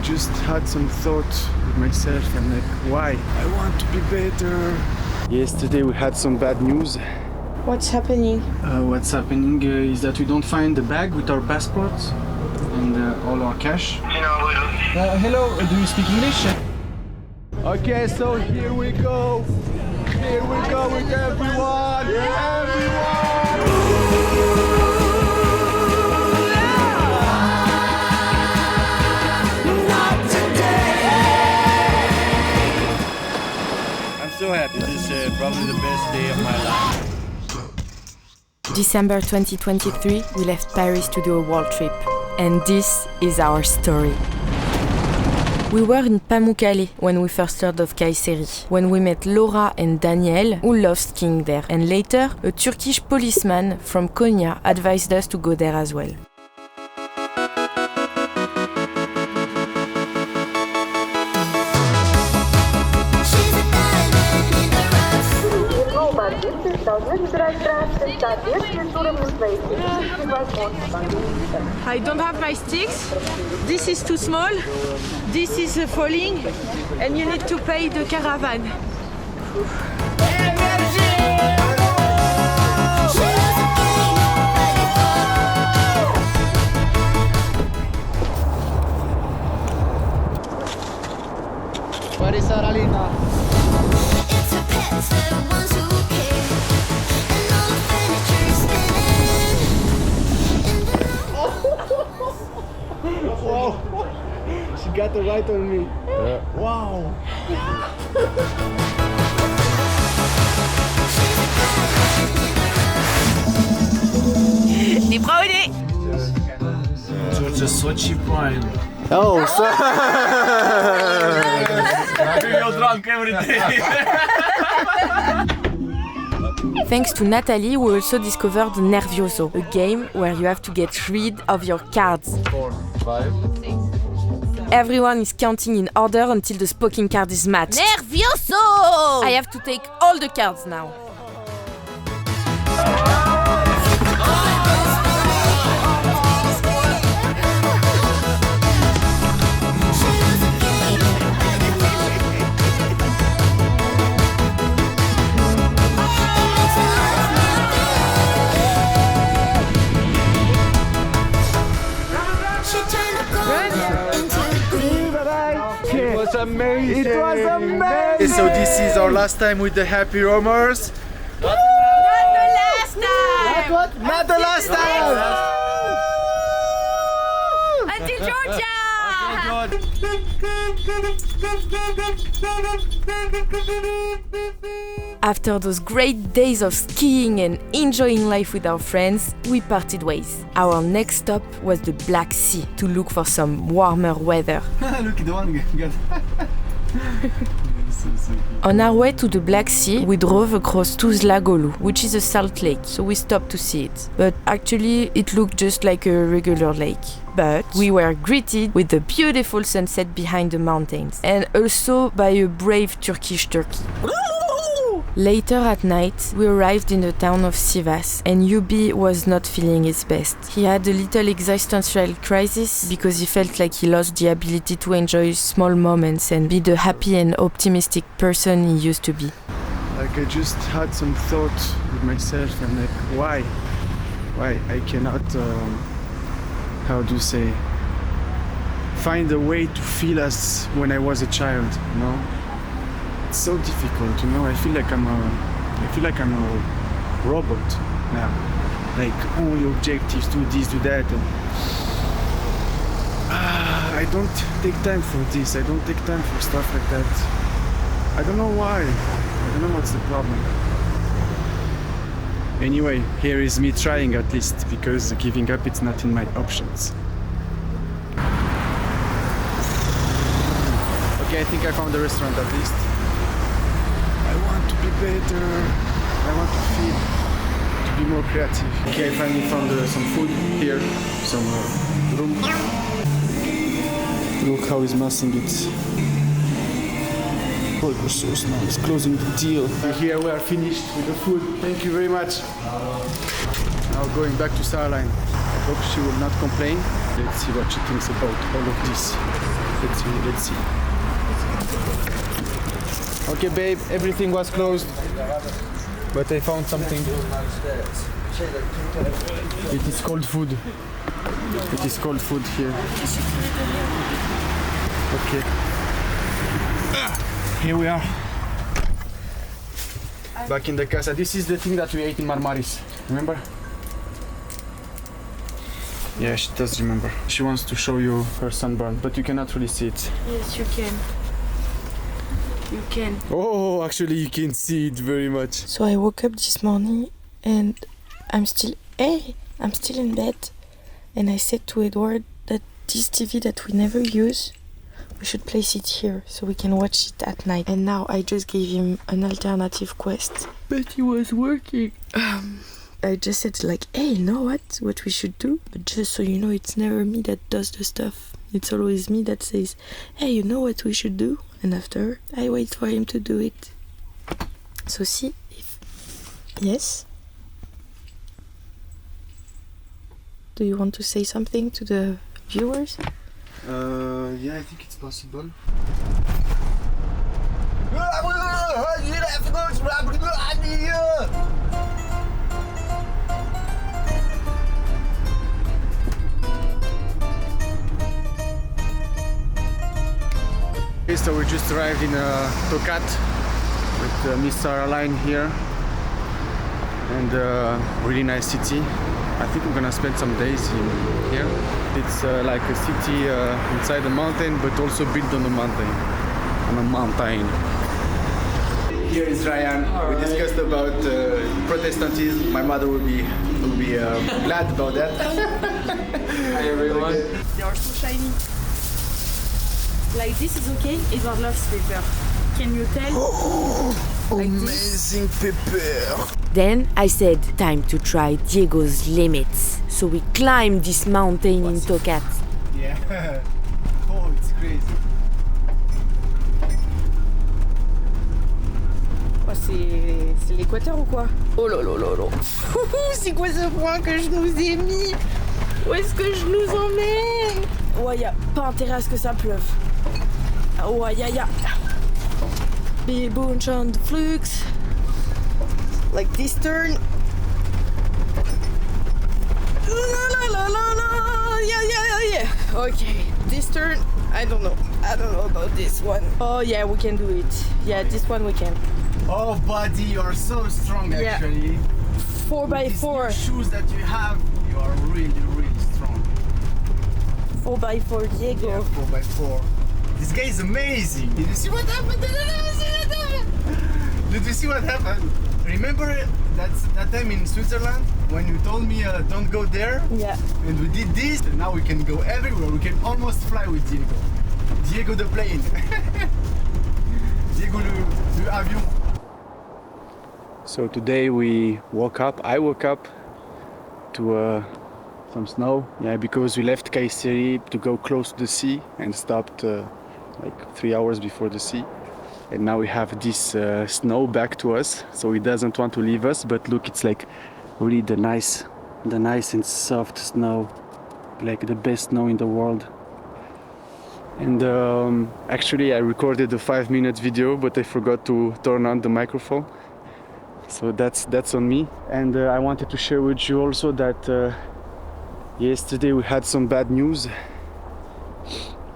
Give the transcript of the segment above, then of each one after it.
just had some thought with myself. I'm like, why? I want to be better. Yesterday we had some bad news. What's happening? What's happening is that we don't find the bag with our passports and all our cash. Hello, do you speak English? Okay, so here we go. Here we go with everyone. I'm so happy. This is probably the best day of my life. December 2023, we left Paris to do a world trip. And this is our story. We were in Pamukkale when we first heard of Kayseri, when we met Laura and Daniel, who loved skiing there, and later, a Turkish policeman from Konya advised us to go there as well. I don't have my sticks. This is too small. This is falling, and you need to pay the caravan. Where is Saralina? Wow, she got the right on me. Yeah. Wow. T'es prêt? Just Sochi prime. Oh, You're drunk every day. Thanks to Natalie, we also discovered Nervioso, a game where you have to get rid of your cards. 4, 5. Everyone is counting in order until the spoken card is matched. Nervioso! I have to take all the cards now. it was amazing. It was amazing. So this is our last time with the Happy Roamers. Not the last time! Not the last time! Until Georgia! After those great days of skiing and enjoying life with our friends, we parted ways. Our next stop was the Black Sea to look for some warmer weather. Look at the one. On our way to the Black Sea, we drove across Tuzla Golu, which is a salt lake, so we stopped to see it. But actually, it looked just like a regular lake. But we were greeted with the beautiful sunset behind the mountains, and also by a brave Turkish turkey. Later at night, we arrived in the town of Sivas, and Yubi was not feeling his best. He had a little existential crisis because he felt like he lost the ability to enjoy small moments and be the happy and optimistic person he used to be. Like I just had some thought with myself. I'm like, why? I cannot, how do you say, find a way to feel as when I was a child, you know? It's so difficult, you know. I feel like I'm a robot now. Like, oh, your objectives, do this, do that. And, I don't take time for this. I don't take time for stuff like that. I don't know why. I don't know what's the problem. Anyway, here is me trying at least, because giving up it's not in my options. Okay, I think I found the restaurant at least. I want to be better. I want to feel, to be more creative. Okay, I finally found some food here, some room. Look how he's messing it. Burger sauce now is closing the deal. And here we are finished with the food. Thank you very much. Now going back to Sarline. I hope she will not complain. Let's see what she thinks about all of this. Let's see. Okay, babe, everything was closed, but I found something. It is cold food. It is cold food here. Okay. Here we are. Back in the casa. This is the thing that we ate in Marmaris. Remember? Yeah, she does remember. She wants to show you her sunburn, but you cannot really see it. Yes, you can. You can. Oh, actually you can see it very much. So I woke up this morning and I'm still in bed. And I said to Edward that this TV that we never use, we should place it here so we can watch it at night. And now I just gave him an alternative quest. But he was working. I just said like, hey, you know what we should do? But just so you know, it's never me that does the stuff. It's always me that says, hey, you know what we should do? And after, I wait for him to do it. So see if... Yes? Do you want to say something to the viewers? Yeah, I think it's possible. Okay, so we just arrived in Tocat with Mr. Airline here, and really nice city. I think we're gonna spend some days in here. It's like a city inside a mountain, but also built on a mountain. Here is Ryan. We discussed about Protestantism. My mother will be glad about that. Hi everyone. They are so shiny. Like this is okay. Edward loves pepper. Can you tell? Amazing pepper. Then I said, time to try Diego's limits. So we climbed this mountain in Tocat. Yeah. Oh, it's crazy. Oh, c'est l'équateur ou quoi? Oh là là là là. C'est quoi ce point que je nous ai mis? Où est-ce que je nous emmène? Ouais, y a pas intérêt à ce que ça pleuve. Ouais, ya. Bibunch on the flux. Like this turn. La la la la la. Yeah. Okay, this turn. I don't know about this one. Oh yeah, we can do it. Yeah, this one we can. Oh, buddy, you are so strong actually. 4x4. These shoes that you have, you are really strong. 4x4 Diego. Yeah, 4x4. This guy is amazing. Did you see what happened? Did you see what happened? Remember that time in Switzerland when you told me don't go there? Yeah. And we did this, and now we can go everywhere. We can almost fly with Diego. Diego the plane. Diego le avion. So today I woke up to some snow. Yeah, because we left Kayseri to go close to the sea and stopped like 3 hours before the sea. And now we have this snow back to us, so he doesn't want to leave us. But look, it's like really the nice and soft snow, like the best snow in the world. And actually I recorded a 5-minute video, but I forgot to turn on the microphone, so that's on me. And I wanted to share with you also that yesterday we had some bad news.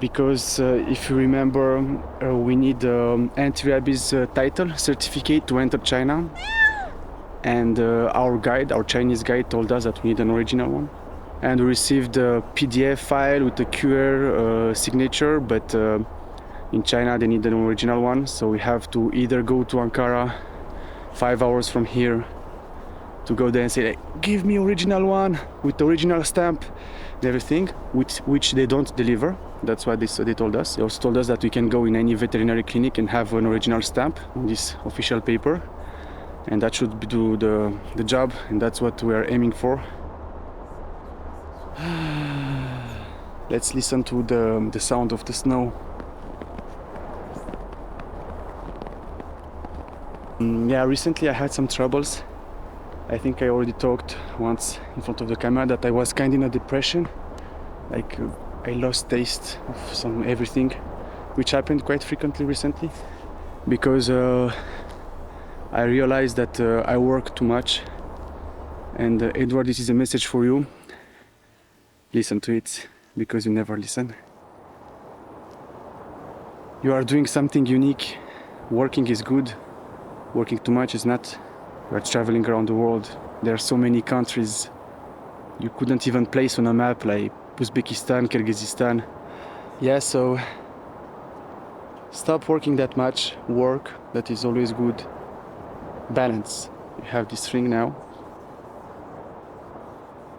Because if you remember, we need anti-rabies title certificate to enter China, and our Chinese guide told us that we need an original one, and we received a PDF file with a QR signature, but in China they need an original one, so we have to either go to Ankara 5 hours from here to go there and say, like, give me original one with the original stamp and everything, which they don't deliver. That's why they told us. They also told us that we can go in any veterinary clinic and have an original stamp on this official paper, and that should do the job, and that's what we are aiming for. Let's listen to the sound of the snow. Yeah, recently I had some troubles. I think I already talked once in front of the camera that I was kind of in a depression, like I lost taste of some everything, which happened quite frequently recently, because I realized that I work too much. And Edward, this is a message for you. Listen to it, because you never listen. You are doing something unique. Working is good. Working too much is not. You are traveling around the world. There are so many countries you couldn't even place on a map, like Uzbekistan, Kyrgyzstan. Yeah, so stop working that much. Work, that is always good. Balance. You have this ring now.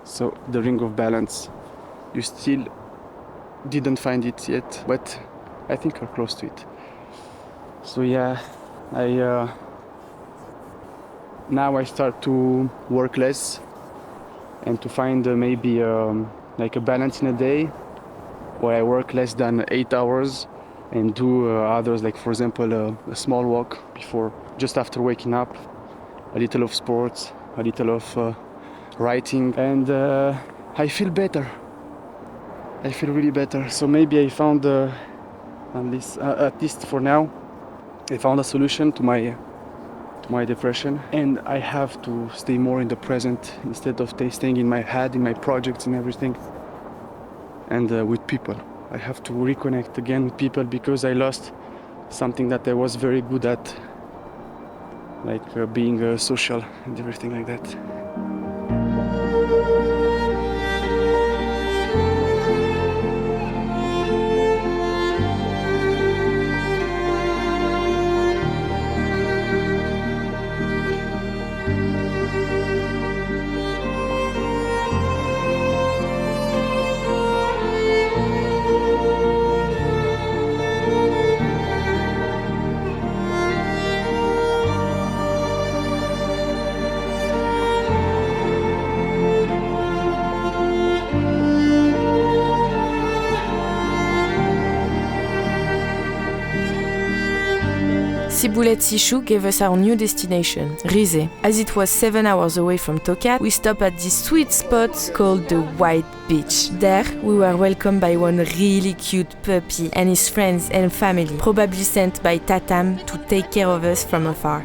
So the ring of balance. You still didn't find it yet, but I think you're close to it. So yeah, now I start to work less and to find maybe like a balance in a day where I work less than 8 hours and do others, like for example a small walk before, just after waking up, a little of sports, a little of writing, and I feel better. I feel really better. So maybe I found at least for now, I found a solution to my depression, and I have to stay more in the present instead of staying in my head, in my projects and everything, and with people. I have to reconnect again with people because I lost something that I was very good at, like being social and everything like that. Ciboulette Sichou gave us our new destination, Rize. As it was 7 hours away from Tokat, we stopped at this sweet spot called the White Beach. There, we were welcomed by one really cute puppy and his friends and family, probably sent by Tatam to take care of us from afar.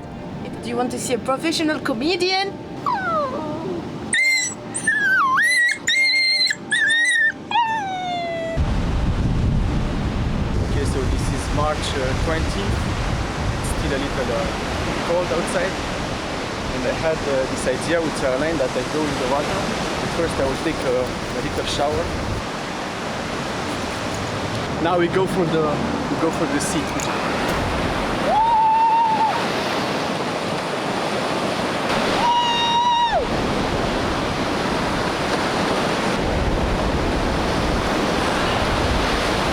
Do you want to see a professional comedian? Okay, so this is March 20th. Still a little cold outside, and I had this idea with Caroline that I go in the water. But first I will take a little shower. Now we go for the seat.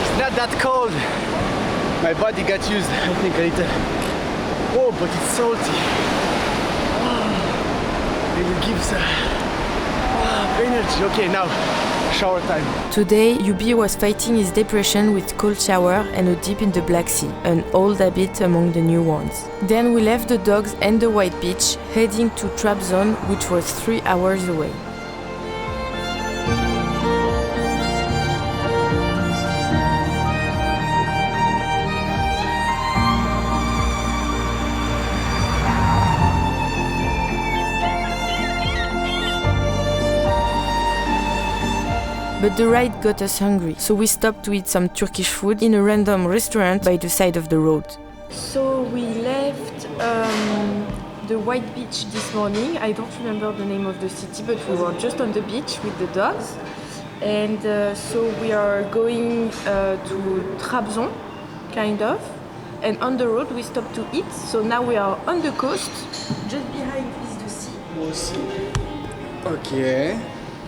It's not that cold. My body got used, I think, a little. Oh, but it's salty. It will give energy. Okay, now shower time. Today, Yubi was fighting his depression with cold shower and a dip in the Black Sea, an old habit among the new ones. Then we left the dogs and the White Beach, heading to Trabzon, which was 3 hours away. But the ride got us hungry, so we stopped to eat some Turkish food in a random restaurant by the side of the road. So we left the White Beach this morning. I don't remember the name of the city, but we were just on the beach with the dogs. And so we are going to Trabzon, kind of. And on the road we stopped to eat. So now we are on the coast. Just behind is the sea. Okay.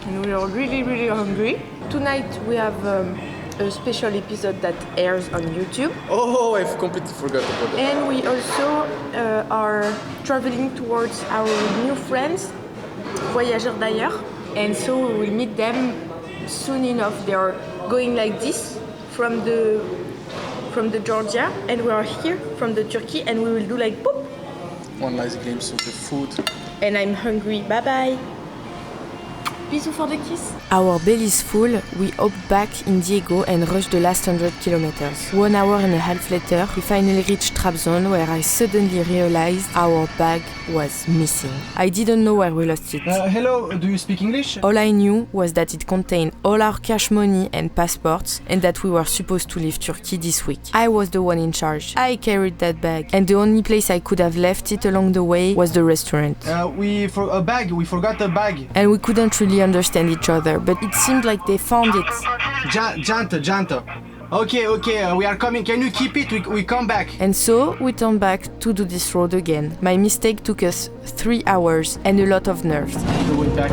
And we are really, really hungry. Tonight we have a special episode that airs on YouTube. Oh, I've completely forgot about that. And we also are traveling towards our new friends, Voyageurs d'ailleurs. And so we will meet them soon enough. They are going like this from the Georgia, and we are here from the Turkey, and we will do like boop. One nice glimpse of the food. And I'm hungry. Bye bye. Bisous for the kiss. Our bellies full, we hopped back in Diego and rushed the last 100 kilometers. 1 hour and a half later, we finally reached Trabzon, where I suddenly realized our bag was missing. I didn't know where we lost it. Hello, do you speak English? All I knew was that it contained all our cash money and passports, and that we were supposed to leave Turkey this week. I was the one in charge. I carried that bag, and the only place I could have left it along the way was the restaurant. We forgot a bag. And we couldn't really understand each other, but it seemed like they found it. Janta. Okay, we are coming. Can you keep it? We come back. And so we turned back to do this road again. My mistake took us 3 hours and a lot of nerves. We went back.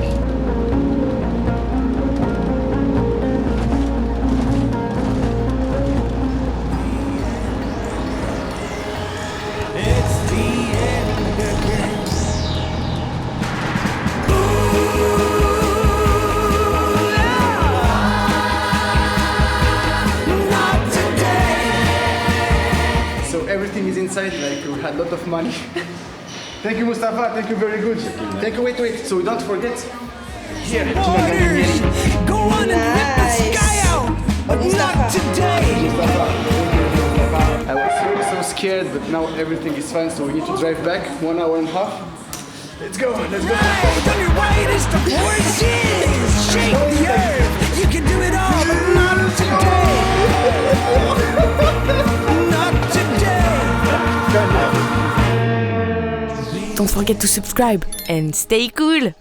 Everything is inside, like we had a lot of money. Thank you, Mustafa, thank you, very good. Thank you, wait, so we don't forget. Here, go on and rip the sky out, but not today. I was so scared, but now everything is fine, so we need to drive back 1 hour and a half. Let's go. Right, on your right is the forces. Shake the earth, you can do it all, but not today. Not today. Don't forget to subscribe and stay cool!